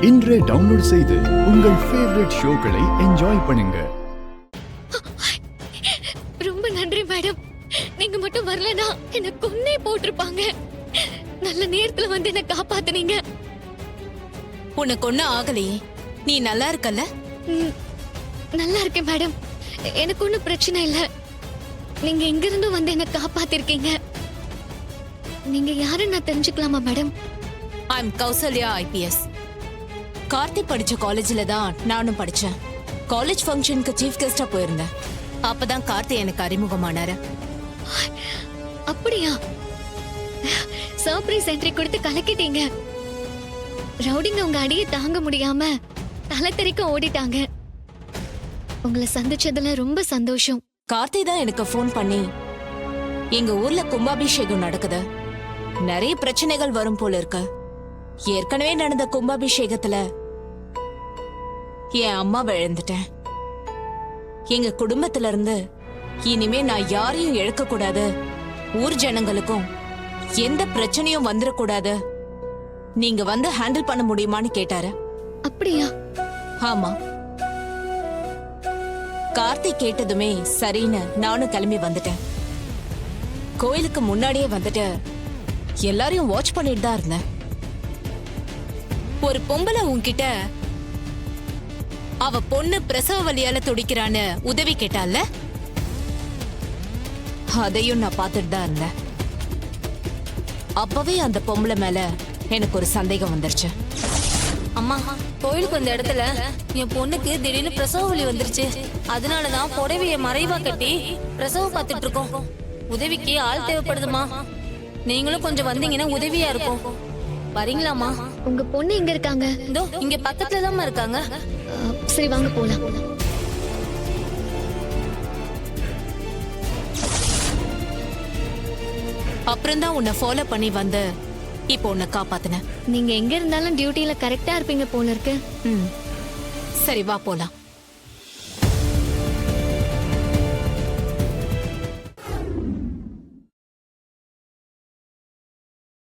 இன்றே டவுன்லோட் செய்து உங்கள் ஃபேவரட் ஷோக்களை என்ஜாய் பண்ணுங்க. ரொம்ப நன்றி மேடம். நீங்க மட்டும் வரலனா என்ன கொன்னே போட்டிருப்பாங்க. நல்ல நேரத்துல வந்து என்ன காப்பாத்துனீங்க. உனக்கு ஒண்ணு ஆகலையே, நீ நல்லா இருக்கல்ல? நல்லா இருக்கேன் மேடம். எனக்கு ஒன்றும் பிரச்சனை இல்ல. நீங்க எங்க இருந்து வந்து என்ன காப்பாத்திருக்கீங்க. நீங்க யாருன்னு நான் தெரிஞ்சுக்கலாமா madam? I am Kausalya IPS. Karthi படிச்ச காலேஜ்ல தான் நானும் படிச்சேன். காலேஜ் ஃபங்க்ஷனுக்கு சீஃப் கெஸ்டா போயிருந்தேன். அப்பதான் கார்த்தி எனக்கு அறிமுகமானாரு. அப்படியா? சர்ப்ரைஸ் என்ட்ரி கொடுத்து கலக்கிட்டீங்க. ரவுடிங்க உங்க அடியை தாங்க முடியாம தலை தெறிக்க ஓடிட்டாங்க. உங்களை சந்திச்சதுல ரொம்ப சந்தோஷம். கார்த்தி தான் எனக்கு ஃபோன் பண்ணி, எங்க ஊர்ல கும்பாபிஷேகம் நடக்குது, நிறைய பிரச்சனைகள் வரும் போல இருக்கு. ஏற்கனவே நடந்த கும்பாபிஷேகத்துல என் அம்மாவை இழந்துட்டேன். எங்க குடும்பத்துல இருந்து இனிமே நான் யாரையும் இழக்க கூடாது, ஊர் ஜனங்களுக்கும் எந்த பிரச்சனையும் வந்துடக்கூடாது, நீங்க வந்து ஹேண்டில் பண்ண முடியுமான்னு கேட்டாரு. அப்படியா? ஆமா. கார்த்திக் கேட்டதுமே சரின்னு நானும் கிளம்பி வந்துட்டேன். கோயிலுக்கு முன்னாடியே வந்துட்டு எல்லாரையும் வாட்ச் பண்ணிட்டு தான் இருந்தேன். ஒரு பொம்பளை உன்கிட்ட அவ பொண்ணு பிரசவ வலியால துடிக்கிறான்னு உதவி கேட்டால, அதையும் நான் பார்த்துட்டு தான் இருந்தேன். அப்பவே அந்த பொம்பளை மேல எனக்கு ஒரு சந்தேகம் வந்துருச்சு. அம்மா, கோயிலுக்கு வந்த இடத்துல என் பொண்ணுக்கு திடீர்னு பிரசவ வலி வந்துருச்சு. அதனாலதான் புடவைய மறைவா கட்டி பிரசவம் பார்த்துட்டு இருக்கோம். உதவிக்கு ஆள் தேவைப்படுதுமா. நீங்களும் கொஞ்சம் வந்தீங்கன்னா உதவியா இருக்கும். வரீங்களாமா? உங்க பொண்ணு எங்க இருக்காங்க? இதோ இங்க பக்கத்துல தான் இருக்காங்க. சரி வாங்க போலாம். அப்புறம் தான் உன்னை ஃபாலோ பண்ணி வந்து இப்போ உன்னை காப்பாத்தின. நீங்க எங்க இருந்தாலும் டியூட்டில கரெக்டா இருப்பீங்க போல இருக்கு. சரி வா போலாம்.